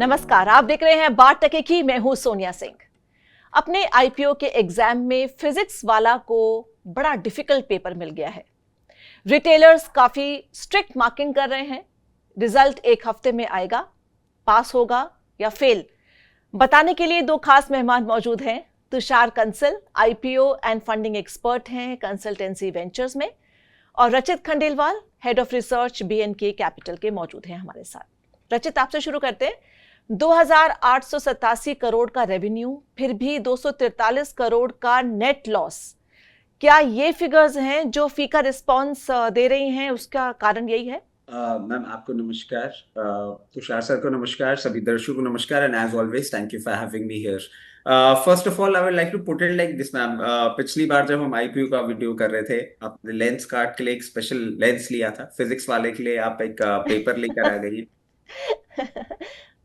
नमस्कार, आप देख रहे हैं बात टके की। मैं हूं सोनिया सिंह। अपने आईपीओ के एग्जाम में फिजिक्स वाला को बड़ा डिफिकल्ट पेपर मिल गया है। रिटेलर्स काफी स्ट्रिक्ट मार्किंग कर रहे हैं। रिजल्ट एक हफ्ते में आएगा। पास होगा या फेल, बताने के लिए दो खास मेहमान मौजूद हैं। Tushar Kansal IPO and funding expert हैं कंसल्टेंसी वेंचर्स में, और Rachit Khandelwal head of research BNK capital के मौजूद हैं हमारे साथ। रचित, आपसे शुरू करते हैं। 2887 करोड़ का रेवेन्यू, फिर भी 243 करोड़ का नेट लॉस। क्या ये फिगर्स हैं जो फीका रिस्पांस दे रही हैं? उसका कारण यही है? मैम, आपको नमस्कार, तुषार सर को नमस्कार, सभी दर्शकों को नमस्कार, and as always thank you for having me here. First of all I would like to put it like this ma'am. पिछली बार जब हम आईपीओ का वीडियो कर रहे थे, आपने लेंस कार्ड के लिए एक स्पेशल लेंस लिया था, फिजिक्स वाले के लिए आप एक पेपर लेकर आ गई।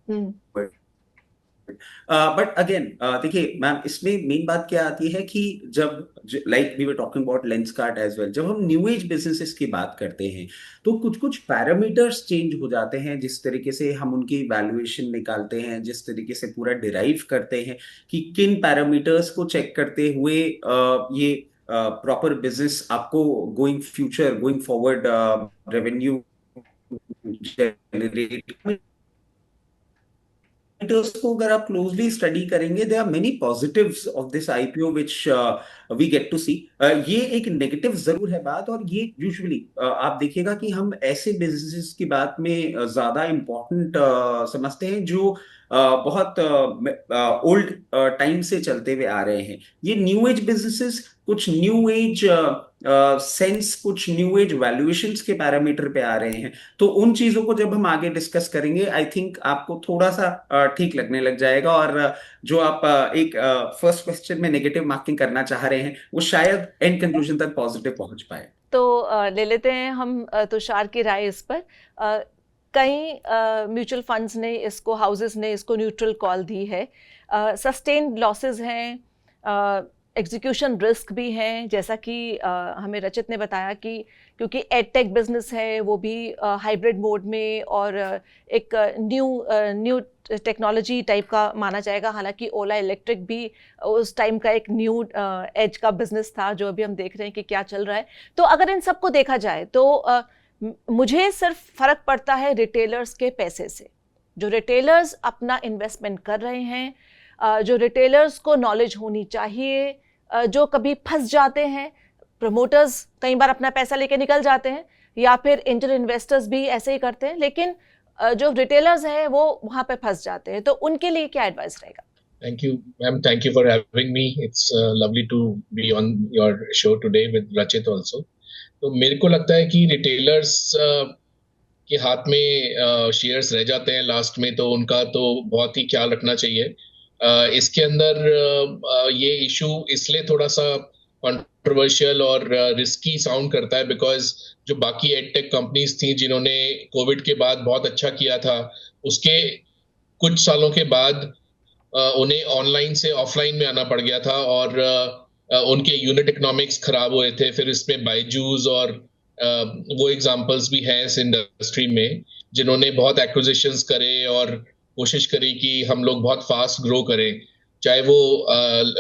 हम्म। बट अगेन देखिए मैम, इसमें मेन बात क्या आती है कि जब like we were talking about Lenskart as well, जब हम न्यू एज बिजनेसेस की बात करते हैं तो कुछ कुछ पैरामीटर्स चेंज हो जाते हैं। जिस तरीके से हम उनकी वैल्यूएशन निकालते हैं, जिस तरीके से पूरा डिराइव करते हैं कि किन पैरामीटर्स को चेक करते हुए ये प्रॉपर बिजनेस आपको going future going forward revenue generate. Indicators को अगर आप क्लोजली स्टडी करेंगे, there are many positives of this IPO which we get to see. ये एक नेगेटिव जरूर है बात, और ये यूजुअली आप देखिएगा कि हम ऐसे बिजनेसेस की बात में ज्यादा इंपॉर्टेंट समझते हैं जो बहुत ओल्ड टाइम से चलते हुए आ रहे हैं। ये न्यू एज बिजनेसेस कुछ न्यू एज सेंस, कुछ न्यू एज वैल्यूएशंस के पैरामीटर पे आ रहे हैं। तो उन चीजों को जब हम आगे डिस्कस करेंगे, आई थिंक आपको थोड़ा सा ठीक लगने लग जाएगा, और जो आप एक फर्स्ट क्वेश्चन में नेगेटिव मार्किंग करना चाह रहे हैं, वो शायद एंड कंक्लूजन तक पॉजिटिव पहुंच पाए। तो ले लेते हैं हम तुषार की राय इस पर। कई म्यूचुअल फंड्स ने इसको, हाउसेस ने इसको न्यूट्रल कॉल दी है। सस्टेन्ड लॉसेस हैं, एग्जीक्यूशन रिस्क भी हैं, जैसा कि हमें रचित ने बताया कि क्योंकि एडटेक बिजनेस है वो भी हाइब्रिड मोड में और एक न्यू टेक्नोलॉजी टाइप का माना जाएगा। हालांकि ओला इलेक्ट्रिक भी उस टाइम का एक न्यू एज का बिजनेस था, जो अभी हम देख रहे हैं कि क्या चल रहा है। तो अगर इन सबको देखा जाए तो मुझे सिर्फ फर्क पड़ता है रिटेलर्स के पैसे से। जो रिटेलर्स अपना इन्वेस्टमेंट कर रहे हैं, जो रिटेलर्स को नॉलेज होनी चाहिए, जो कभी फंस जाते हैं, प्रमोटर्स कई बार अपना पैसा लेके निकल जाते हैं, या फिर इंटर इन्वेस्टर्स भी ऐसे ही करते हैं, लेकिन जो रिटेलर्स हैं वो वहां पे फंस जाते हैं। तो उनके लिए क्या एडवाइस रहेगा? Thank you, ma'am. Thank you for having me. It's lovely to be on your show today with Rachit also. तो मेरे को लगता है कि रिटेलर्स के हाथ में शेयर्स रह जाते हैं लास्ट में, तो उनका तो बहुत ही ख्याल रखना चाहिए। इसके अंदर ये इशू इसलिए थोड़ा सा कंट्रोवर्शियल और रिस्की साउंड करता है बिकॉज जो बाकी एडटेक कंपनीज थी जिन्होंने कोविड के बाद बहुत अच्छा किया था, उसके कुछ सालों के बाद उन्हें ऑनलाइन से ऑफलाइन में आना पड़ गया था, और उनके यूनिट इकोनॉमिक्स खराब हुए थे। फिर इसमें बायजूस और वो एग्जांपल्स भी हैं इस इंडस्ट्री में, जिन्होंने बहुत एक्विजिशंस करे और कोशिश करी कि हम लोग बहुत फास्ट ग्रो करें, चाहे वो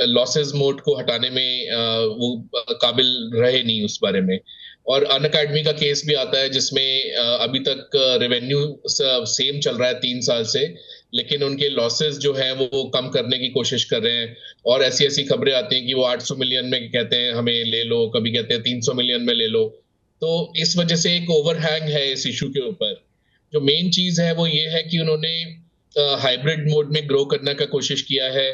लॉसेस मोड को हटाने में वो काबिल रहे नहीं उस बारे में। और अनअकैडमी का केस भी आता है जिसमें अभी तक रेवेन्यू सेम चल रहा है 3 साल से, लेकिन उनके लॉसेस जो हैं वो कम करने की कोशिश कर रहे हैं। और ऐसी ऐसी खबरें आती हैं कि वो 800 मिलियन में कहते हैं हमें ले लो, कभी कहते हैं 300 मिलियन में ले लो। तो इस वजह से एक ओवरहैंग है इस इशू के ऊपर। जो मेन चीज है वो ये है कि उन्होंने हाइब्रिड मोड में ग्रो करने का कोशिश किया है।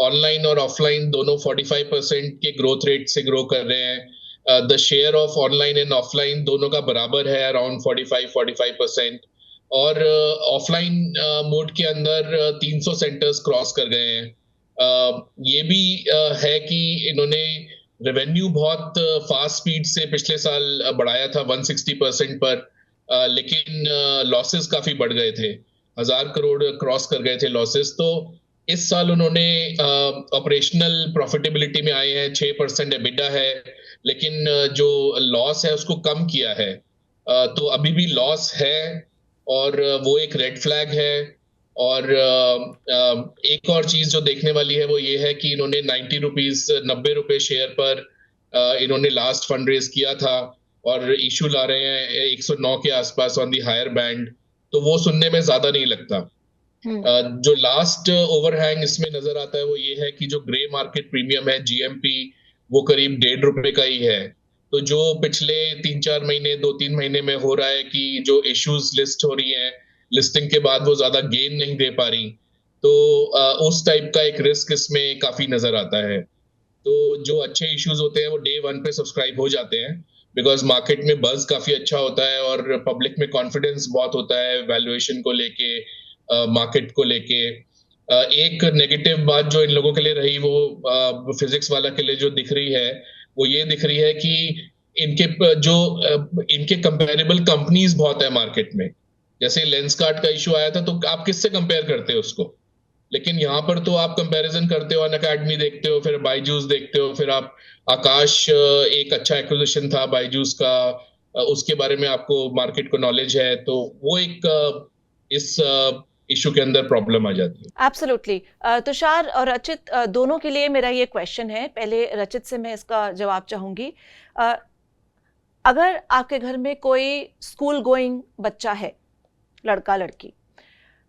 ऑनलाइन और ऑफलाइन दोनों 45% के ग्रोथ रेट से ग्रो कर रहे हैं। The share of online and offline दोनों का बराबर है, अराउंड 45% और ऑफलाइन मोड के अंदर 300 सेंटर्स क्रॉस कर गए हैं। ये भी है कि इन्होंने रेवेन्यू बहुत फास्ट स्पीड से पिछले साल बढ़ाया था 160% पर, लेकिन लॉसेस काफी बढ़ गए थे, 1000 करोड़ क्रॉस कर गए थे लॉसेस। तो इस साल उन्होंने ऑपरेशनल प्रॉफिटेबिलिटी में आए हैं, 6% एबिटा है, लेकिन जो लॉस है उसको कम किया है। तो अभी भी लॉस है और वो एक रेड फ्लैग है। और एक और चीज जो देखने वाली है वो ये है कि इन्होंने 90 रुपए शेयर पर इन्होंने लास्ट फंड रेज किया था और इशू ला रहे हैं 109 के आसपास ऑन दी हायर बैंड, तो वो सुनने में ज्यादा नहीं लगता। जो लास्ट ओवरहैंग इसमें नजर आता है वो ये है कि जो ग्रे मार्केट प्रीमियम है जीएमपी, वो करीब 1.5 रुपए का ही है। तो जो पिछले 3-4 महीने 2-3 महीने में हो रहा है कि जो इश्यूज लिस्ट हो रही हैं, लिस्टिंग के बाद वो ज्यादा गेन नहीं दे पा रही, तो उस टाइप का एक रिस्क इसमें काफी नजर आता है। तो जो अच्छे इश्यूज होते हैं वो डे वन पे सब्सक्राइब हो जाते हैं, बिकॉज मार्केट में बज काफी अच्छा होता है और पब्लिक में कॉन्फिडेंस बहुत होता है वैल्यूएशन को लेके, मार्केट को लेके। एक नेगेटिव बात जो इन लोगों के लिए रही वो फिजिक्स वाला के लिए जो दिख रही है वो ये दिख रही है कि इनके कंपेरेबल कंपनीज बहुत है मार्केट में। जैसे लेंसकार्ट का इशू आया था तो आप किससे कंपेयर करते हो उसको, लेकिन यहाँ पर तो आप कंपैरिजन करते हो, अनअकैडमी देखते हो, फिर बायजूस देखते हो, फिर आप आकाश एक अच्छा एक्विजिशन था बायजूस का, उसके बारे में आपको मार्केट को नॉलेज है, तो वो एक इस इशू के अंदर प्रॉब्लम आ जाती है। एब्सोल्युटली। तुषार और रचित, दोनों के लिए मेरा ये क्वेश्चन है। पहले रचित से मैं इसका जवाब चाहूंगी। अगर आपके घर में कोई स्कूल गोइंग बच्चा है, लड़का लड़की,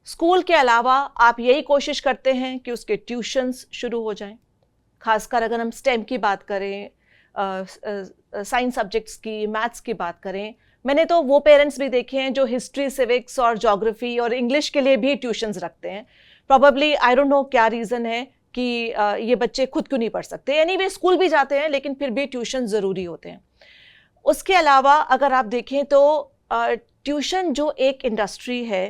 स्कूल के अलावा आप यही कोशिश करते हैं कि उसके ट्यूशन्स शुरू हो जाएं, खासकर अगर हम स्टेम की बात करें, साइंस सब्जेक्ट्स की, मैथ्स की बात करें। मैंने तो वो पेरेंट्स भी देखे हैं जो हिस्ट्री, सिविक्स और ज्योग्राफी और इंग्लिश के लिए भी ट्यूशन्स रखते हैं। प्रॉबेबली आई डोंट नो क्या रीज़न है कि ये बच्चे खुद क्यों नहीं पढ़ सकते। एनीवे स्कूल भी जाते हैं लेकिन फिर भी ट्यूशन ज़रूरी होते हैं। उसके अलावा अगर आप देखें तो ट्यूशन जो एक इंडस्ट्री है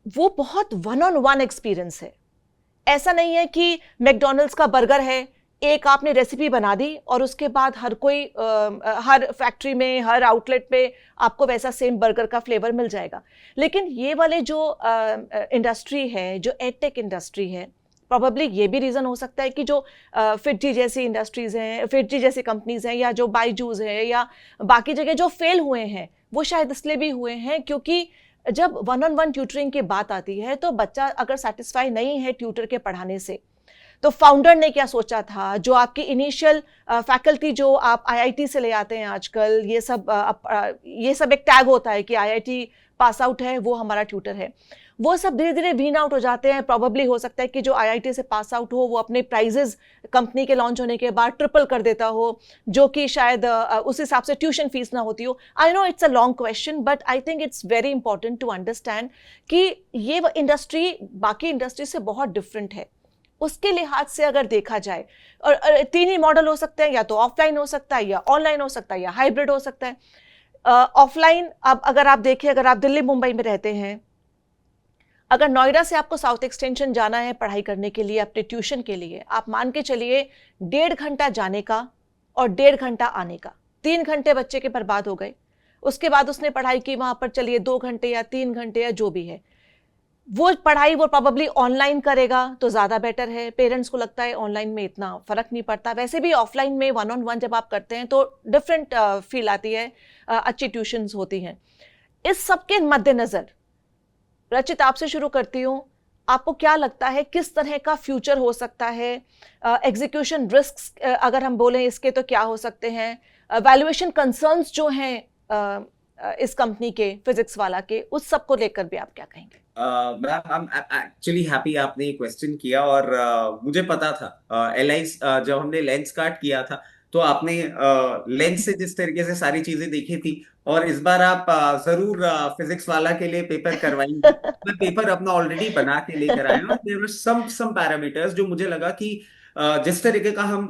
वो बहुत वन ऑन वन एक्सपीरियंस है। ऐसा नहीं है कि मैकडॉनल्ड्स का बर्गर है, एक आपने रेसिपी बना दी और उसके बाद हर कोई हर फैक्ट्री में, हर आउटलेट पे आपको वैसा सेम बर्गर का फ्लेवर मिल जाएगा। लेकिन ये वाले जो इंडस्ट्री है, जो एडटेक इंडस्ट्री है, प्रॉबेबली ये भी रीज़न हो सकता है कि जो फिटजी जैसी इंडस्ट्रीज हैं, फिटजी जैसी कंपनीज हैं, या जो बायजूस है या बाकी जगह जो फेल हुए हैं, वो शायद इसलिए भी हुए हैं क्योंकि जब वन ऑन वन ट्यूटरिंग की बात आती है तो बच्चा अगर सेटिस्फाई नहीं है ट्यूटर के पढ़ाने से, तो फाउंडर ने क्या सोचा था, जो आपकी इनिशियल फैकल्टी जो आप आईआईटी से ले आते हैं आजकल, ये सब एक टैग होता है कि आईआईटी पास आउट है वो हमारा ट्यूटर है, वो सब धीरे धीरे वीन आउट हो जाते हैं। प्रॉबेबली हो सकता है कि जो आईआईटी से पास आउट हो वो अपने प्राइजेस कंपनी के लॉन्च होने के बाद ट्रिपल कर देता हो, जो कि शायद उस हिसाब से ट्यूशन फीस ना होती हो। I know it's a long question but I think it's very important to understand कि ये इंडस्ट्री बाकी इंडस्ट्री से बहुत डिफरेंट है। उसके लिहाज से अगर देखा जाए, और तीन ही मॉडल हो सकते हैं, या तो ऑफलाइन हो सकता है, या ऑनलाइन हो सकता है, या हाइब्रिड हो सकता है। ऑफलाइन अब अगर आप देखें, अगर आप दिल्ली मुंबई में रहते हैं, अगर नोएडा से आपको साउथ एक्सटेंशन जाना है पढ़ाई करने के लिए, अपने ट्यूशन के लिए, आप मान के चलिए 1.5 घंटा जाने का और 1.5 घंटा आने का, 3 घंटे बच्चे के बर्बाद हो गए। उसके बाद उसने पढ़ाई की वहां पर, चलिए 2 घंटे या 3 घंटे या जो भी है, वो पढ़ाई वो प्रॉबेबली ऑनलाइन करेगा तो ज़्यादा बेटर है। पेरेंट्स को लगता है ऑनलाइन में इतना फ़र्क नहीं पड़ता, वैसे भी ऑफलाइन में वन ऑन वन जब आप करते हैं तो डिफरेंट फील आती है, अच्छी ट्यूशन्स होती हैं। इस सब के मद्देनज़र रचित आपसे शुरू करती हूँ, आपको क्या लगता है किस तरह का फ्यूचर हो सकता है? एग्जीक्यूशन रिस्क्स अगर हम बोलें इसके तो क्या हो सकते हैं? वैल्यूएशन कंसर्न्स जो हैं इस कंपनी के, फिजिक्स वाला के, उस सब को लेकर भी आप क्या कहेंगे? Ma'am I am actually happy आपने ये क्वेश्चन किया, और मुझे पता था जब हमने लेंस कार्ड किया था तो आपने लेंस से जिस तरीके से सारी चीजें देखी थी, और इस बार आप जरूर फिजिक्स वाला के लिए पेपर करवाएंगे। मैं पेपर अपना ऑलरेडी बना के लेकर आया हूँ। देयर वर सम पैरामीटर्स जो मुझे लगा कि जिस तरीके का हम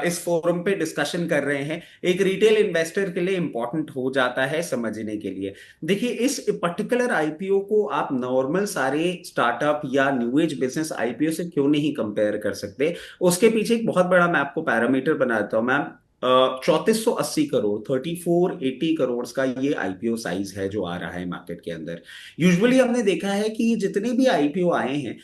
इस फोरम पे डिस्कशन कर रहे हैं, एक रिटेल इन्वेस्टर के लिए इंपॉर्टेंट हो जाता है समझने के लिए। देखिए, इस पर्टिकुलर आईपीओ को आप नॉर्मल सारे स्टार्टअप या न्यू एज बिजनेस आईपीओ से क्यों नहीं कंपेयर कर सकते? उसके पीछे एक बहुत बड़ा मैं आपको पैरामीटर बनाता हूं मैम। 3480 करोड़, 3480 करोड़ का ये आईपीओ साइज है जो आ रहा है मार्केट के अंदर। यूजुअली हमने देखा है कि जितने भी आईपीओ आए हैं,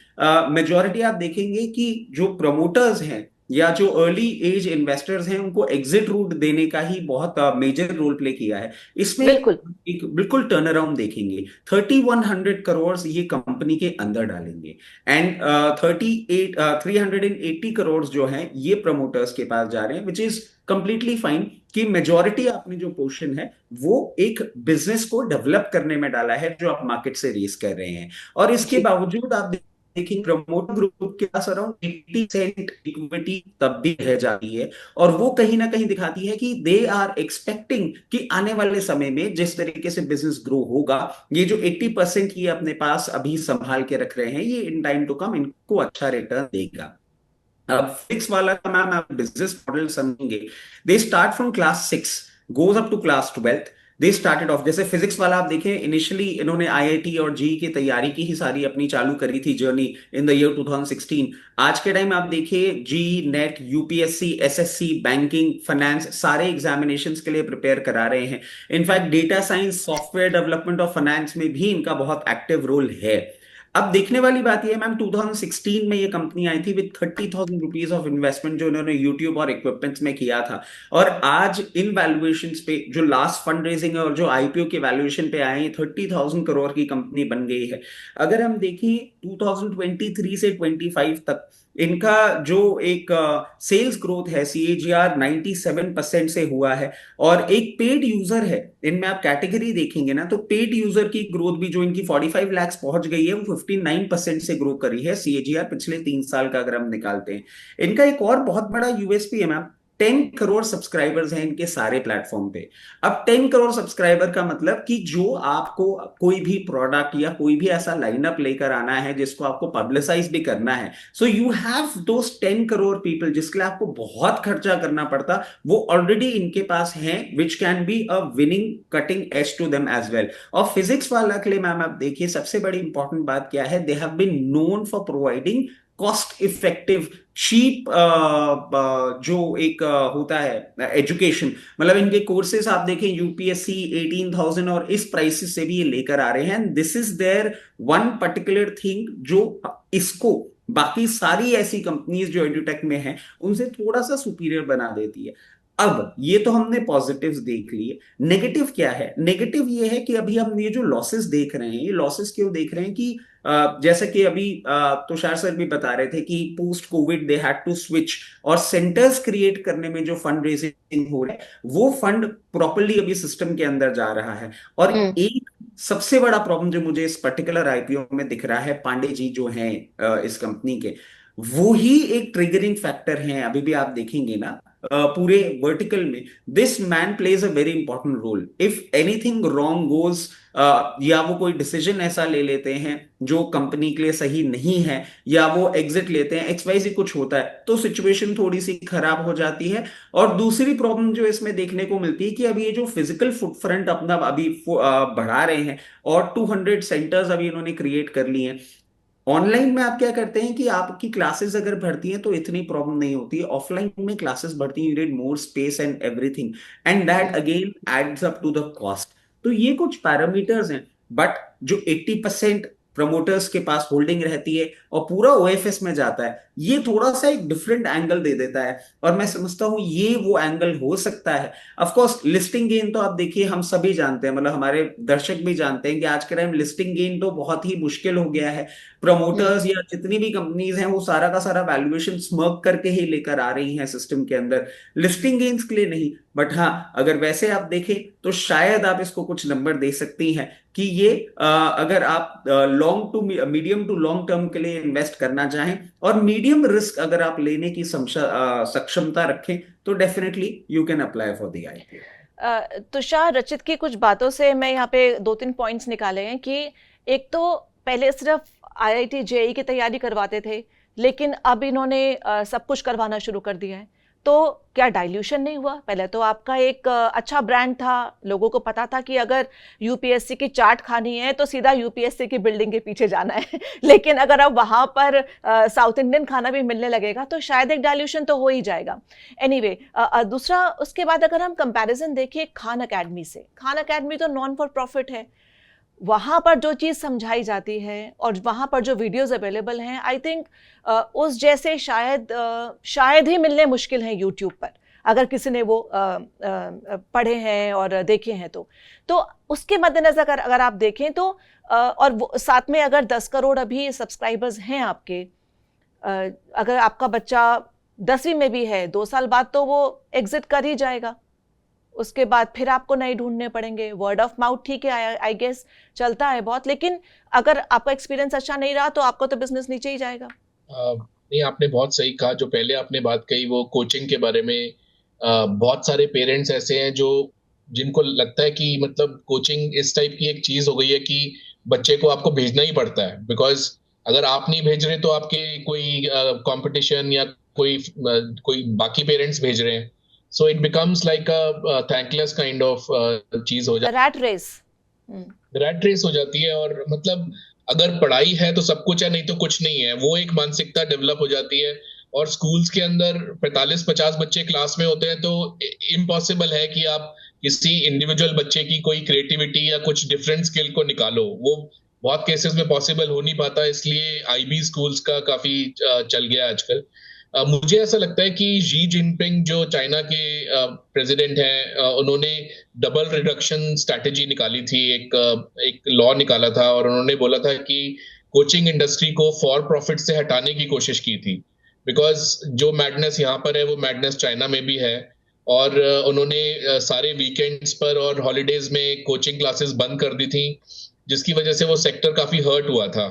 मेजॉरिटी आप देखेंगे कि जो प्रमोटर्स हैं या जो अर्ली एज इन्वेस्टर्स हैं उनको एग्जिट रूट देने का ही बहुत मेजर रोल प्ले किया है इसमें। बिल्कुल। एक बिल्कुल टर्न अराउंड देखेंगे, 3100 करोड़ ये कंपनी के अंदर डालेंगे, एंड 380 करोड़ जो हैं ये प्रमोटर्स के पास जा रहे हैं, विच इज कंप्लीटली फाइन। कि मेजॉरिटी आपने जो पोर्शन है वो एक बिजनेस को डेवलप करने में डाला है जो आप मार्केट से रेस कर रहे हैं। और इसके जी। बावजूद आप देखिए प्रमोटर ग्रुप के पास अराउंड 80% इक्विटी तब भी रह जाती है, और वो कहीं ना कहीं दिखाती है कि दे आर एक्सपेक्टिंग कि आने वाले समय में जिस तरीके से बिजनेस ग्रो होगा, ये जो 80% ये अपने पास अभी संभाल के रख रहे हैं ये इन टाइम टू कम इनको अच्छा रिटर्न देगा। अब फिक्स वाला का मैम आप बिजनेस मॉडल समझेंगे, they start from class 6 goes up to class 12। They started off, जैसे फिजिक्स वाला आप देखें इनिशियली इन्होंने आईआईटी और जी की तैयारी की ही सारी अपनी चालू करी थी जर्नी इन द ईयर 2016। आज के टाइम आप देखिए जी net UPSC SSC banking finance सारे एग्जामिनेशंस के लिए प्रिपेयर करा रहे हैं। In fact data science software development और फाइनेंस में भी इनका बहुत एक्टिव रोल है। अब देखने वाली बात यह है मैम, 2016 में ये कंपनी आई थी विद 30,000 रुपीज ऑफ इन्वेस्टमेंट जो इन्होंने यूट्यूब और इक्विपमेंट्स में किया था, और आज इन वैल्यूएशंस पे जो लास्ट फंड रेजिंग है और जो आईपीओ के वैल्यूएशन पे आए हैं 30,000 करोड़ की कंपनी बन गई है। अगर हम देखें 2023 से 25 तक इनका जो एक सेल्स ग्रोथ है CAGR 97% से हुआ है, और एक पेड यूजर है इनमें आप कैटेगरी देखेंगे ना तो पेड यूजर की ग्रोथ भी जो इनकी 45 लाख पहुंच गई है वो 59% से ग्रो करी है CAGR पिछले 3 साल का अगर हम निकालते हैं। इनका एक और बहुत बड़ा यूएसपी है मैम, 10 करोड़ सब्सक्राइबर्स हैं इनके सारे प्लेटफॉर्म पे। अब 10 करोड़ सब्सक्राइबर का मतलब कि जो आपको कोई भी प्रोडक्ट या कोई भी ऐसा लाइनअप लेकर आना है जिसको आपको पब्लिसाइज भी करना है, so you have those 10 crore people जिसके लिए आपको बहुत खर्चा करना पड़ता, वो ऑलरेडी इनके पास हैं, which can be a winning cutting edge to them as well. और फिजिक्स वाला के लिए मैम आप देखिए सबसे बड़ी इंपॉर्टेंट बात क्या है, they have been known for providing cost effective cheap जो एक होता है एजुकेशन, मतलब इनके कोर्सेज आप देखें यूपीएससी 18,000 और इस प्राइसेस से भी ये लेकर आ रहे हैं। This is their one particular thing जो इसको बाकी सारी ऐसी कंपनीज जो एडुटेक में हैं उनसे थोड़ा सा सुपीरियर बना देती है। अब ये तो हमने पॉजिटिव्स देख लिए, नेगेटिव क्या है? नेगेटिव ये है कि अभी हम ये जो लॉसेस देख रहे हैं, ये लॉसेस क्यों देख रहे हैं कि जैसे कि अभी तुषार सर भी बता रहे थे कि post COVID they had to switch, और सेंटर्स क्रिएट करने में जो फंड रेजिंग हो रहा है वो फंड प्रॉपरली अभी सिस्टम के अंदर जा रहा है। और एक सबसे बड़ा प्रॉब्लम जो मुझे इस पर्टिकुलर आईपीओ में दिख रहा है, पांडे जी जो हैं इस कंपनी के, वो ही एक ट्रिगरिंग फैक्टर हैं। अभी भी आप देखेंगे ना पूरे वर्टिकल में this man plays a very important role. If anything wrong goes या वो कोई डिसीजन ऐसा ले लेते हैं जो कंपनी के लिए सही नहीं है, या वो एग्जिट लेते हैं, XYZ कुछ होता है, तो सिचुएशन थोड़ी सी खराब हो जाती है। और दूसरी प्रॉब्लम जो इसमें देखने को मिलती है कि अभी ये जो फिजिकल फुटप्रिंट अपना अभी बढ़ा रहे हैं, और 200 सेंटर्स अभी इन्होंने क्रिएट कर लिए हैं। ऑनलाइन में आप क्या करते हैं कि आपकी क्लासेस अगर बढ़ती हैं तो इतनी प्रॉब्लम नहीं होती है, ऑफलाइन में क्लासेस बढ़ती हैं, you need more space and everything, and that again adds up to the cost. तो ये कुछ पैरामीटर्स हैं, बट जो 80% प्रमोटर्स के पास होल्डिंग रहती है और पूरा OFS में जाता है, ये थोड़ा सा एक डिफरेंट एंगल दे देता है, और मैं समझता हूं ये वो एंगल हो सकता है। ऑफ कोर्स लिस्टिंग गेन तो आप देखिए हम सभी जानते हैं, मतलब हमारे दर्शक भी जानते हैं कि आज के टाइम लिस्टिंग गेन तो बहुत ही मुश्किल हो गया है। प्रमोटर्स या जितनी भी कंपनीज हैं वो सारा का सारा वैल्यूएशन स्मर्क करके ही लेकर आ रही हैं सिस्टम के अंदर, लिस्टिंग गेन्स के लिए नहीं। बट हाँ, अगर वैसे आप देखें तो शायद आप इसको कुछ नंबर दे सकती हैं कि ये अगर आप long to medium to long term के लिए इन्वेस्ट करना चाहें और मीडियम रिस्क अगर आप लेने की सक्षमता रखें, तो definitely you can apply for the IPO. Tushar, रचित की कुछ बातों से मैं यहाँ पे 2-3 पॉइंट्स निकाले हैं कि एक तो पहले सिर्फ IIT JEE की तैयारी करवाते थे, लेकिन अब इन्होंने सब कुछ करवाना शुरू कर दिया है। तो क्या डाइल्यूशन नहीं हुआ? पहले तो आपका एक अच्छा ब्रांड था, लोगों को पता था कि अगर यूपीएससी की चाट खानी है तो सीधा यूपीएससी की बिल्डिंग के पीछे जाना है लेकिन अगर अब वहाँ पर साउथ इंडियन खाना भी मिलने लगेगा तो शायद एक डाइल्यूशन तो हो ही जाएगा। एनीवे, दूसरा उसके बाद अगर हम कंपैरिजन देखें खान अकेडमी से, खान अकेडमी तो नॉन फॉर प्रॉफिट है, वहाँ पर जो चीज़ समझाई जाती है और वहाँ पर जो वीडियोस अवेलेबल हैं, आई थिंक उस जैसे शायद ही मिलने मुश्किल हैं यूट्यूब पर, अगर किसी ने वो पढ़े हैं और देखे हैं तो उसके मद्देनजर अगर आप देखें तो और साथ में अगर 10 करोड़ अभी सब्सक्राइबर्स हैं आपके, अगर आपका बच्चा 10वीं में भी है, 2 साल बाद तो वो एग्जिट कर ही जाएगा, उसके बाद फिर आपको नए ढूंढने पड़ेंगे। वर्ड ऑफ माउथ ठीक है, आई गेस चलता है बहुत, लेकिन अगर आपका एक्सपीरियंस अच्छा नहीं रहा तो आपको तो बिजनेस नीचे ही जाएगा। नहीं, आपने बहुत सही कहा। जो पहले आपने बात कही वो कोचिंग के बारे में, बहुत सारे पेरेंट्स ऐसे हैं जो जिनको लगता है कि मतलब कोचिंग इस टाइप की एक चीज हो गई है कि बच्चे को आपको भेजना ही पड़ता है, बिकॉज अगर आप नहीं भेज रहे तो आपके कोई कंपटीशन या कोई बाकी पेरेंट्स भेज रहे हैं, so it becomes like a thankless kind of चीज हो रैट रेस हो जाती है। और मतलब अगर पढ़ाई है तो सब कुछ है, नहीं तो कुछ नहीं है, वो एक मानसिकता डेवलप हो जाती है। और स्कूल्स के अंदर 45-50 बच्चे क्लास में होते हैं, तो इम्पॉसिबल है कि आप किसी इंडिविजुअल बच्चे की कोई क्रिएटिविटी या कुछ डिफरेंट स्किल को निकालो। वो बहुत केसेस में पॉसिबल हो नहीं पाता, इसलिए आईबी स्कूल्स का काफी चल गया आजकल। मुझे ऐसा लगता है कि शी जिनपिंग जो चाइना के प्रेसिडेंट हैं, उन्होंने डबल रिडक्शन स्ट्रैटेजी निकाली थी, एक लॉ निकाला था, और उन्होंने बोला था कि कोचिंग इंडस्ट्री को फॉर प्रॉफिट से हटाने की कोशिश की थी, बिकॉज जो मैडनेस यहाँ पर है वो मैडनेस चाइना में भी है। और उन्होंने सारे वीकेंड्स पर और हॉलीडेज में कोचिंग क्लासेस बंद कर दी थी, जिसकी वजह से वो सेक्टर काफी हर्ट हुआ था।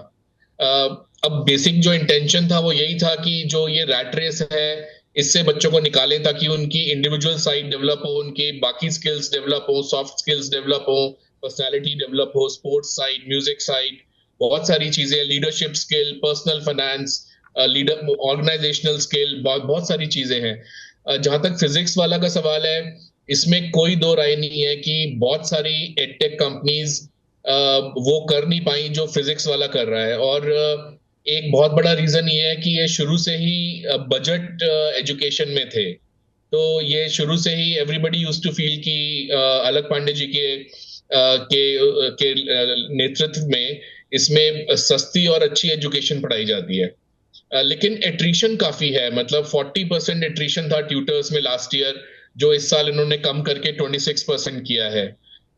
अब बेसिक जो इंटेंशन था वो यही था कि जो ये रैट रेस है इससे बच्चों को निकालें, ताकि उनकी इंडिविजुअल साइड डेवलप हो, उनके बाकी स्किल्स डेवलप हो, सॉफ्ट स्किल्स डेवलप हो, पर्सनालिटी डेवलप हो, स्पोर्ट्स साइड, म्यूजिक साइड, बहुत सारी चीजें, leadership skill, personal finance, leader organisational skill, बहुत बहुत सारी चीजें हैं। जहां तक फिजिक्स वाला का सवाल है, इसमें कोई दो राय नहीं है कि बहुत सारी एडटेक कंपनीज वो कर नहीं पाई जो फिजिक्स वाला कर रहा है। और एक बहुत बड़ा रीजन ये है कि ये शुरू से ही बजट एजुकेशन में थे, तो ये शुरू से ही एवरीबडी यूज्ड टू फील कि अलक पांडे जी के नेतृत्व में इसमें सस्ती और अच्छी एजुकेशन पढ़ाई जाती है। लेकिन एट्रिशन काफी है, मतलब 40% एट्रिशन था ट्यूटर्स में लास्ट ईयर, जो इस साल इन्होंने कम करके 26% किया है।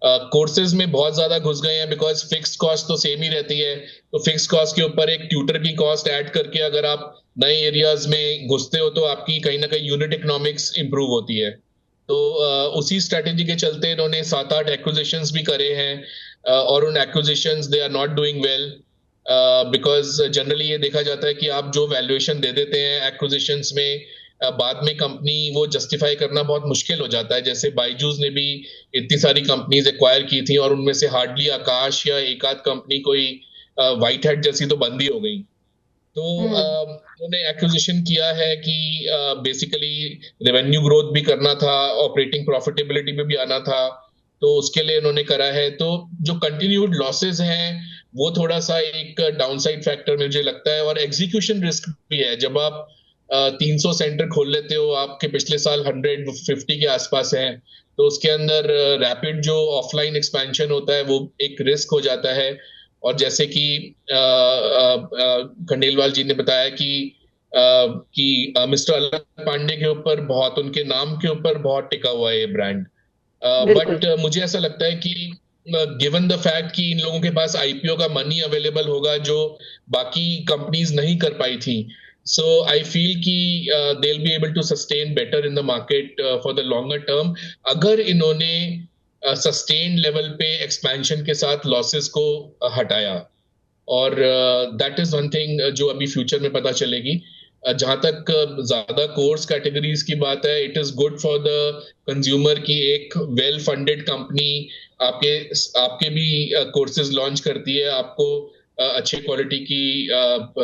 कोर्सेज में बहुत ज्यादा घुस गए हैं, बिकॉज फिक्स कॉस्ट तो सेम ही रहती है, तो फिक्स कॉस्ट के ऊपर एक ट्यूटर की कॉस्ट ऐड करके अगर आप नए एरियाज में घुसते हो तो आपकी कहीं ना कहीं यूनिट इकोनॉमिक्स इंप्रूव होती है। तो उसी स्ट्रेटेजी के चलते इन्होंने 7-8 एक्विजिशंस भी करे हैं, और उन acquisitions they are not doing well, because generally ये देखा जाता है कि आप जो वैल्यूएशन दे देते हैं एक्विजिशंस में, बाद में कंपनी वो जस्टिफाई करना बहुत मुश्किल हो जाता है। जैसे बायजूस ने भी इतनी सारी कंपनीज एक्वायर की थी और उनमें से हार्डली आकाश या एक आध कंपनी कोई व्हाइट हैट जैसी तो बंद ही हो गई। तो उन्होंने एक्विजिशन किया है कि बेसिकली रेवेन्यू ग्रोथ भी करना था, ऑपरेटिंग प्रॉफिटेबिलिटी में भी आना था, तो उसके लिए इन्होंने करा है। तो जो कंटिन्यूड लॉसेस हैं वो थोड़ा सा एक डाउनसाइड फैक्टर मुझे लगता है, और एग्जीक्यूशन रिस्क भी है। जब आप 300 सेंटर खोल लेते हो, आपके पिछले साल 150 के आसपास हैं, तो उसके अंदर रैपिड जो ऑफलाइन एक्सपेंशन होता है वो एक रिस्क हो जाता है। और जैसे कि खंडेलवाल जी ने बताया कि मिस्टर अलक पांडे के ऊपर बहुत, उनके नाम के ऊपर बहुत टिका हुआ है ये ब्रांड। बट मुझे ऐसा लगता है कि गिवन द फैक्ट कि इन लोगों के पास आईपीओ का मनी अवेलेबल होगा जो बाकी कंपनीज नहीं कर पाई थी, so I feel कि they'll be able to sustain better in the market for the longer term, अगर इन्होंने सस्टेन लेवल पे एक्सपेंशन के साथ लॉसेस को हटाया। और दैट इज वन थिंग जो अभी फ्यूचर में पता चलेगी। जहां तक ज्यादा कोर्स कैटेगरीज की बात है, it is good for the consumer की एक वेल फंडेड कंपनी आपके भी कोर्सेज लॉन्च करती है, आपको अच्छे क्वालिटी की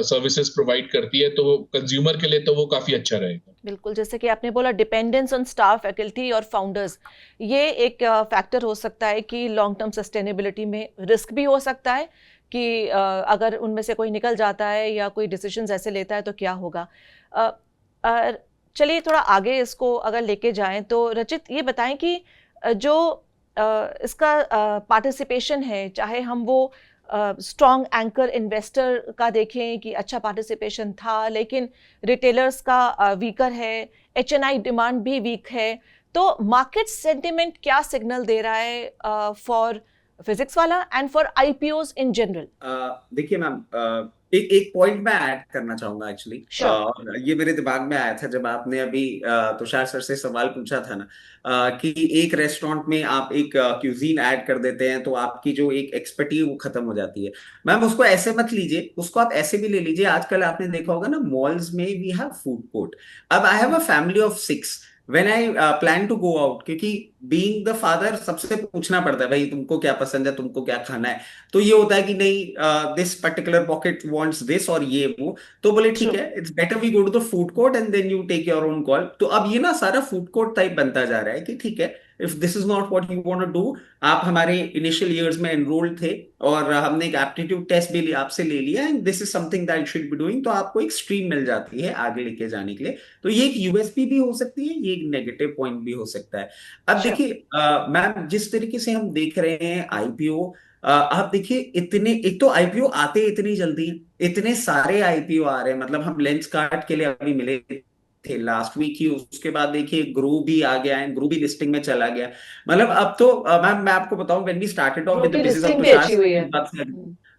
सर्विसेज प्रोवाइड करती है, तो कंज्यूमर के लिए तो वो काफी अच्छा रहेगा। बिल्कुल, जैसे कि आपने बोला डिपेंडेंस ऑन स्टाफ, फैकल्टी और फाउंडर्स, ये एक फैक्टर हो सकता है कि लॉन्ग टर्म सस्टेनेबिलिटी में रिस्क भी हो सकता है कि अगर उनमें से कोई निकल जाता है या कोई डिसीजंस ऐसे लेता है तो क्या होगा। चलिए थोड़ा आगे इसको अगर लेके जाएं तो रचित ये बताएं कि जो इसका पार्टिसिपेशन है, चाहे हम वो स्ट्रॉन्ग एंकर इन्वेस्टर का देखें कि अच्छा पार्टिसिपेशन था, लेकिन रिटेलर्स का वीकर है, HNI डिमांड भी वीक है, तो मार्केट सेंटिमेंट क्या सिग्नल दे रहा है फॉर फिजिक्स वाला and for IPOs in general? देखिए मैम, एक पॉइंट मैं ऐड करना चाहूंगा एक्चुअली। Sure. ये मेरे दिमाग में आया था जब आपने अभी तुषार सर से सवाल पूछा था ना, कि एक रेस्टोरेंट में आप एक क्यूजीन ऐड कर देते हैं तो आपकी जो एक एक्सपर्टीज वो खत्म हो जाती है। मैम उसको ऐसे मत लीजिए, उसको आप ऐसे भी ले लीजिए। आजकल आपने देखा होगा ना, मॉल्स में वी हैव फूड कोर्ट। अब I have a family of 6। When I plan to go out, क्योंकि बीइंग द फादर सबसे पूछना पड़ता है भाई तुमको क्या पसंद है, तुमको क्या खाना है। तो ये होता है कि नहीं, this particular pocket wants this और ये वो। तो बोले ठीक True. है, it's better we go to the food court and then you take your own call. तो अब ये ना सारा फूड कोर्ट टाइप बनता जा रहा है कि ठीक है, if this is not what you want to do. आप हमारे इनिशियल ईयर्स में एनरोल्ड थे और हमने एक एप्टीट्यूड टेस्ट भी आपसे ले लिया, and this is something that you should be doing. तो आपको एक स्ट्रीम मिल जाती है आगे लेके जाने के लिए। तो ये एक यूएसपी भी हो सकती है, ये एक नेगेटिव पॉइंट भी हो सकता है। अब Sure. देखिए मैम, जिस तरीके से हम देख रहे हैं आईपीओ, आप देखिए इतने, एक तो आईपीओ आते इतनी जल्दी, इतने सारे आईपीओ आ रहे हैं। मतलब हम लेंस कार्ड के लिए अभी मिले थे लास्ट वीक ही, उसके बाद देखिए ग्रू भी आ गया है, ग्रू भी लिस्टिंग में चला गया। मतलब अब तो मैम मैं आपको बताऊं, when we started off group with the key business, अब लिस्टिंग भी तुषार अच्छी सर हुई भी है। इस बात से,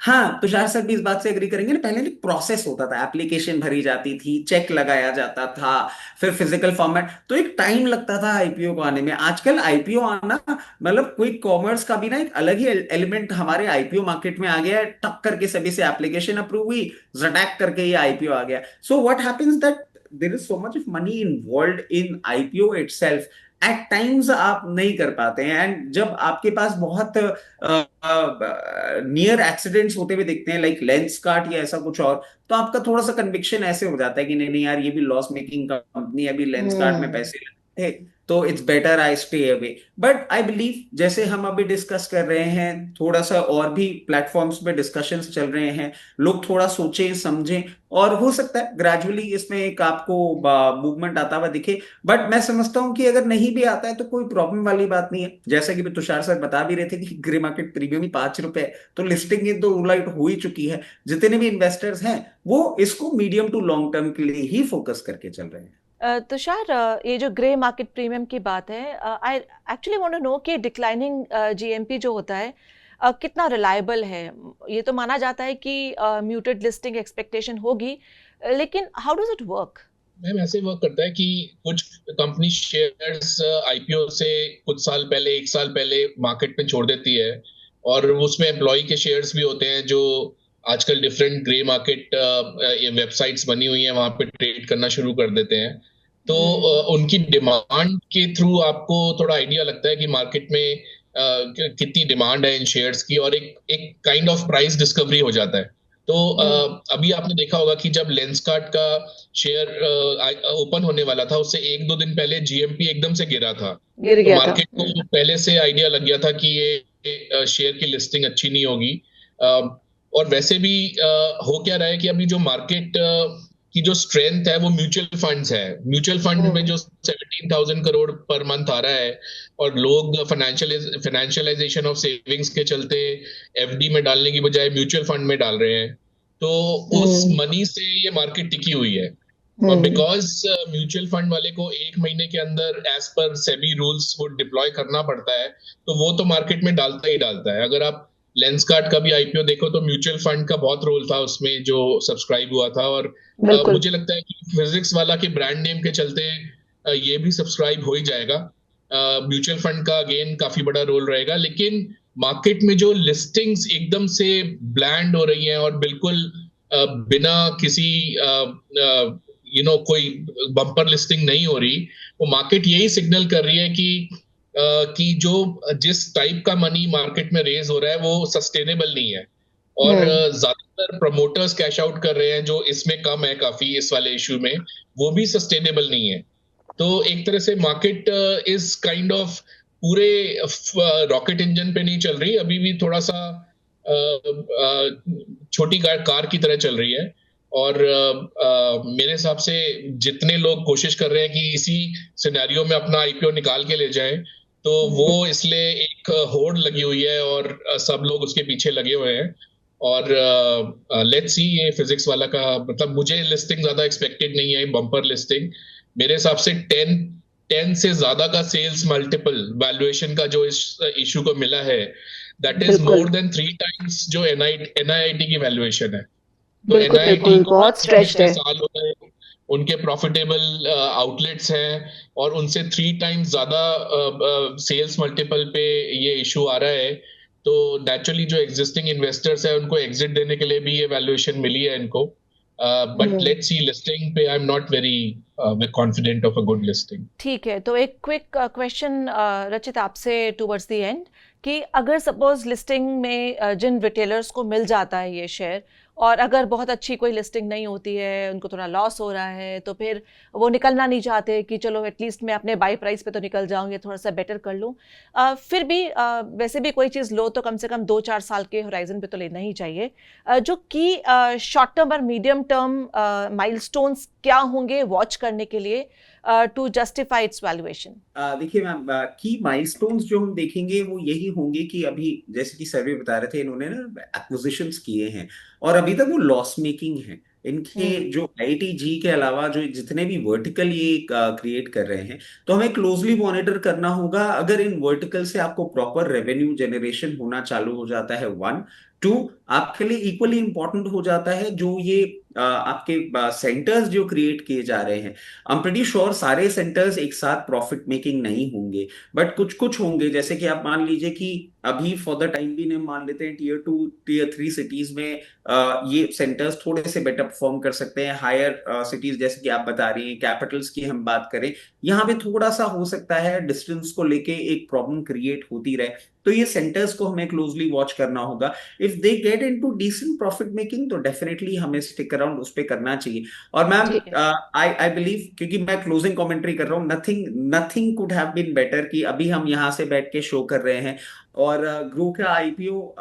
हाँ तुषार सर भी इस बात से एग्री करेंगे ना, पहले एक प्रोसेस होता था, एप्लीकेशन भरी जाती थी, चेक लगाया जाता था, फिर फिजिकल फॉर्मेट, तो एक टाइम लगता था आईपीओ को आने में। आजकल आईपीओ आना मतलब क्विक कॉमर्स का भी ना एक अलग ही एलिमेंट हमारे आईपीओ मार्केट में आ गया है। टक करके सभी से एप्लीकेशन अप्रूव हुई, जटैक करके ये आईपीओ आ गया। So what happens that there is so much of money involved in IPO itself. At times आप नहीं कर पाते हैं, एंड जब आपके पास बहुत नियर एक्सीडेंट्स होते हुए दिखते हैं, लाइक लेंस कार्ट या ऐसा कुछ और, तो आपका थोड़ा सा कन्विक्शन ऐसे हो जाता है कि नहीं नहीं यार, ये भी लॉस मेकिंग कंपनी है, अभी लेंस कार्ट में पैसे लगे थे, तो it's better I stay away. But I believe जैसे हम अभी डिस्कस कर रहे हैं, थोड़ा सा और भी प्लेटफॉर्म्स पे डिस्कशंस चल रहे हैं, लोग थोड़ा सोचें समझें, और हो सकता है ग्रेजुअली इसमें एक आपको मूवमेंट आता हुआ दिखे। बट मैं समझता हूं कि अगर नहीं भी आता है तो कोई प्रॉब्लम वाली बात नहीं है। जैसा कि तुषार सर बता भी रहे थे कि ग्रे मार्केट प्रीमियम ही 5 रुपए है, तो लिस्टिंग तो रूल आउट हो ही चुकी है। जितने भी इन्वेस्टर्स हैं वो इसको मीडियम टू लॉन्ग टर्म के लिए ही फोकस करके चल रहे हैं। तुषार, ये जो ग्रे मार्केट प्रीमियम की बात है, I actually want to know कि डिक्लाइनिंग GMP जो होता है कितना रिलायबल है। ये तो माना जाता है कि म्यूटेड लिस्टिंग एक्सपेक्टेशन होगी, लेकिन how does it work? Ma'am ऐसे वर्क करता है कि कुछ कंपनी शेयर्स आईपीओ से कुछ साल पहले, 1 साल पहले मार्केट में छोड़ देती है, और उसमें एम्प्लॉय के शेयर्स भी होते हैं जो आजकल डिफरेंट ग्रे मार्केट वेबसाइट्स बनी हुई हैं, वहां पे ट्रेड करना शुरू कर देते हैं। तो उनकी डिमांड के थ्रू आपको थोड़ा आइडिया लगता है कि मार्केट में कितनी डिमांड है इन शेयर्स की, और एक काइंड ऑफ प्राइस डिस्कवरी हो जाता है। तो अभी आपने देखा होगा कि जब लेंसकार्ट का शेयर ओपन होने वाला था, उससे 1-2 दिन पहले जीएमपी एकदम से गिरा था। गिर तो गया था। मार्केट को पहले से आइडिया लग गया था कि ये शेयर की लिस्टिंग अच्छी नहीं होगी। और वैसे भी हो क्या रहा है कि अभी जो मार्केट की जो स्ट्रेंथ है वो म्यूचुअल फंड्स है। म्यूचुअल फंड में जो 17,000 करोड़ पर मंथ आ रहा है, और लोग फाइनेंशियलाइजेशन ऑफ सेविंग्स के चलते एफडी में डालने की बजाय म्यूचुअल फंड में डाल रहे हैं, तो उस मनी से ये मार्केट टिकी हुई है। और बिकॉज म्यूचुअल फंड वाले को 1 महीने के अंदर एज पर सेबी रूल्स वो डिप्लॉय करना पड़ता है, तो वो तो मार्केट में डालता ही डालता है। अगर आप लेंसकार्ट का भी आईपीओ देखो तो म्यूचुअल फंड का बहुत रोल था उसमें जो सब्सक्राइब हुआ था, और मुझे लगता है कि फिजिक्स वाला के ब्रांड नेम के चलते ये भी सब्सक्राइब हो ही जाएगा। म्यूचुअल फंड का अगेन काफी बड़ा रोल रहेगा, लेकिन मार्केट में जो लिस्टिंग्स एकदम से ब्लैंड हो रही हैं और बिल्कुल बिना किसी कोई बम्पर लिस्टिंग नहीं हो रही, वो मार्केट यही सिग्नल कर रही है कि जो जिस टाइप का मनी मार्केट में रेज हो रहा है वो सस्टेनेबल नहीं है, और ज्यादातर प्रमोटर्स कैश आउट कर रहे हैं जो इसमें कम है काफी इस वाले इशू में, वो भी सस्टेनेबल नहीं है। तो एक तरह से मार्केट इज काइंड ऑफ पूरे रॉकेट इंजन पे नहीं चल रही, अभी भी थोड़ा सा छोटी कार की तरह चल रही है। और मेरे हिसाब से जितने लोग कोशिश कर रहे हैं कि इसी सिनेरियो में अपना आईपीओ निकाल के ले जाएं, तो वो इसलिए एक होड़ लगी हुई है और सब लोग उसके पीछे लगे हुए हैं। और लेट्स सी, ये फिजिक्स वाला का मतलब मुझे लिस्टिंग ज्यादा एक्सपेक्टेड नहीं है, बम्पर लिस्टिंग। मेरे हिसाब से 10 से ज्यादा का सेल्स मल्टीपल वैल्यूएशन का जो इस इशू को मिला है, दैट इज बिल्कुल मोर देन 3 टाइम्स जो एनआईटी की वैल्यूएशन है। तो बिल्कुल एनआईटी बिल्कुल को बहुत स्ट्रेच्ड पिछले है। साल हो गए, उनके प्रॉफिटेबल आउटलेट्स हैं और उनसे 3 टाइम्स ज्यादा सेल्स मल्टीपल पे ये इशू आ रहा है। तो नेचुरली जो एग्जिस्टिंग इन्वेस्टर्स है उनको एग्जिट देने के लिए भी ये वैल्यूएशन मिली है इनको। बट लेट्स सी, लिस्टिंग पे I am not very confident of a good listing. ठीक है, तो एक क्विक क्वेश्चन रचित आपसे टुवर्ड्स द एंड, कि अगर सपोज लिस्टिंग में जिन रिटेलर्स को मिल जाता है ये शेयर, और अगर बहुत अच्छी कोई लिस्टिंग नहीं होती है, उनको थोड़ा लॉस हो रहा है, तो फिर वो निकलना नहीं चाहते कि चलो एटलीस्ट मैं अपने बाई प्राइस पे तो निकल जाऊँ, ये थोड़ा सा बेटर कर लूँ। फिर भी वैसे भी कोई चीज़ लो तो कम से कम 2-4 साल के होराइजन पे तो लेना ही चाहिए। जो कि शॉर्ट टर्म और मीडियम टर्म माइलस्टोन्स क्या होंगे वॉच करने के लिए टू जस्टिफाई इट्स वैल्यूएशन? देखिए मैम, की माइलस्टोन्स जो हम देखेंगे वो यही होंगे कि अभी जैसे कि सर्वे बता रहे थे, इन्होंने ना एक्विजिशंस किए हैं और अभी तक वो लॉस मेकिंग है। इनके जो आईटीजी के अलावा जो जितने भी वर्टिकल ये क्रिएट कर रहे हैं, तो हमें क्लोजली मॉनिटर करना होगा। अगर इन वर्टिकल से आपको प्रॉपर रेवेन्यू जनरेशन होना चालू हो जाता है, 1, 2, आपके लिए इक्वली इंपॉर्टेंट हो जाता है जो ये आपके सेंटर्स जो क्रिएट किए जा रहे हैं। आई एम प्रीटी श्योर सारे सेंटर्स एक साथ प्रॉफिट मेकिंग नहीं होंगे, बट कुछ कुछ होंगे। जैसे कि आप मान लीजिए कि अभी फॉर द टाइम भी हम मान लेते हैं टीयर 2 टीयर 3 सिटीज में ये सेंटर्स थोड़े से बेटर परफॉर्म कर सकते हैं। हायर सिटीज जैसे कि आप बता रही हैं, कैपिटल्स की हम बात करें, यहाँ पे थोड़ा सा हो सकता है डिस्टेंस को लेके एक प्रॉब्लम क्रिएट होती रहे। तो ये सेंटर्स को हमें क्लोजली वॉच करना होगा। If they get into decent profit making तो डेफिनेटली हमें स्टिक अराउंड उस पर करना चाहिए। और मैम, ठीक है। आई बिलीव, क्योंकि मैं क्लोजिंग कमेंट्री कर रहा हूँ, nothing could have been better कि अभी हम यहाँ से बैठ के शो कर रहे हैं और ग्रो का आईपीओ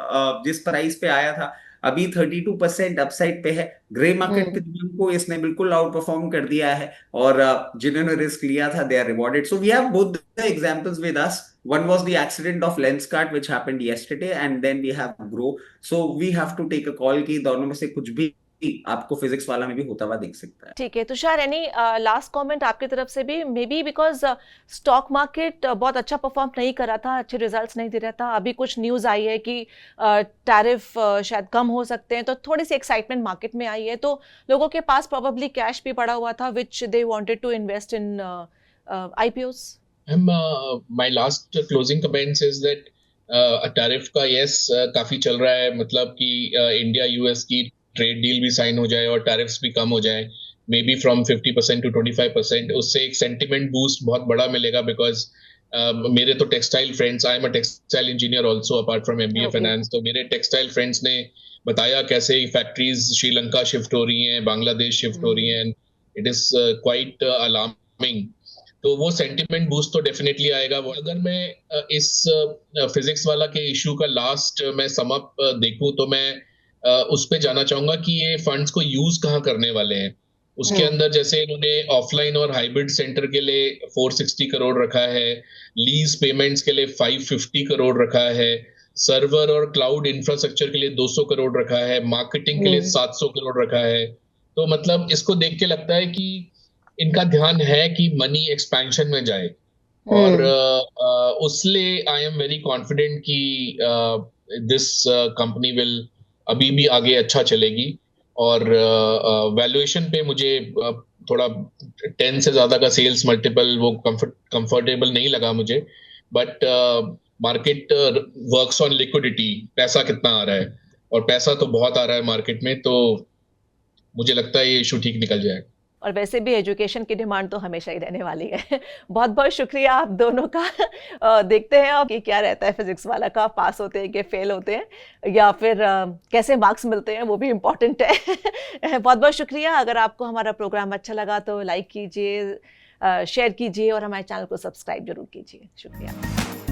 जिस प्राइस पे आया था अभी 32% अपसाइड पे है। ग्रे मार्केट के दिन को इसने बिल्कुल आउट परफॉर्म कर दिया है और जिन्होंने रिस्क लिया था they are rewarded. So we have both the examples with us. One was the accident of Lenskart which happened yesterday, and then we have Grow. So we have to take a call कि दोनों में से कुछ भी आपको physics वाला में भी होता हुआ दिख सकता है। ठीक है, तुषार, एनी लास्ट कमेंट आपकी तरफ से भी? May be because stock market बहुत अच्छा परफॉर्म नहीं कर रहा था, अच्छे रिजल्ट्स नहीं दे रहा था, अभी कुछ न्यूज़ आई है कि टैरिफ शायद कम हो सकते हैं, तो थोड़ी सी एक्साइटमेंट मार्केट में आई है, तो लोगों के पास प्रोबेबली कैश भी पड़ा हुआ था which they wanted to invest in IPOs. My last closing comments is that tariff का काफी चल रहा है, मतलब कि इंडिया यूएस की ट्रेड डील भी साइन हो जाए और टैरिफ्स भी कम हो जाए, मे बी फ्रॉम 50% to 25%। उससे एक सेंटिमेंट बूस्ट बहुत बड़ा मिलेगा। बिकॉज मेरे तो textile friends, I am a textile engineer also apart from MBA finance, तो मेरे टेक्सटाइल फ्रेंड्स ने बताया कैसे फैक्ट्रीज श्रीलंका शिफ्ट हो रही हैं, बांग्लादेश शिफ्ट हो रही हैं, इट इज क्वाइट अलार्मिंग। तो वो सेंटिमेंट बूस्ट तो डेफिनेटली आएगा। अगर मैं इस फिजिक्स वाला के इशू का लास्ट मैं सम अप देखूं तो मैं उस पे जाना चाहूंगा कि ये फंड्स को यूज कहाँ करने वाले हैं। उसके अंदर जैसे इन्होंने ऑफलाइन और हाइब्रिड सेंटर के लिए 460 करोड़ रखा है, लीज पेमेंट्स के लिए 550 करोड़ रखा है, सर्वर और क्लाउड इंफ्रास्ट्रक्चर के लिए 200 करोड़ रखा है, मार्केटिंग के लिए 700 करोड़ रखा है। तो मतलब इसको देख के लगता है कि इनका ध्यान है कि मनी एक्सपेंशन में जाए। और उसलिए आई एम वेरी कॉन्फिडेंट कि दिस कंपनी विल अभी भी आगे अच्छा चलेगी। और वैल्यूएशन पे मुझे थोड़ा 10 से ज्यादा का सेल्स मल्टीपल वो कंफर्टेबल नहीं लगा मुझे। But market works on liquidity, पैसा कितना आ रहा है, और पैसा तो बहुत आ रहा है मार्केट में, तो मुझे लगता है ये इशू ठीक निकल जाएगा। और वैसे भी एजुकेशन की डिमांड तो हमेशा ही रहने वाली है। बहुत बहुत शुक्रिया आप दोनों का। देखते हैं अब कि क्या रहता है फिजिक्स वाला का, पास होते हैं कि फेल होते हैं, या फिर कैसे मार्क्स मिलते हैं, वो भी इम्पॉर्टेंट है। बहुत बहुत शुक्रिया। अगर आपको हमारा प्रोग्राम अच्छा लगा तो लाइक कीजिए, शेयर कीजिए और हमारे चैनल को सब्सक्राइब जरूर कीजिए। शुक्रिया।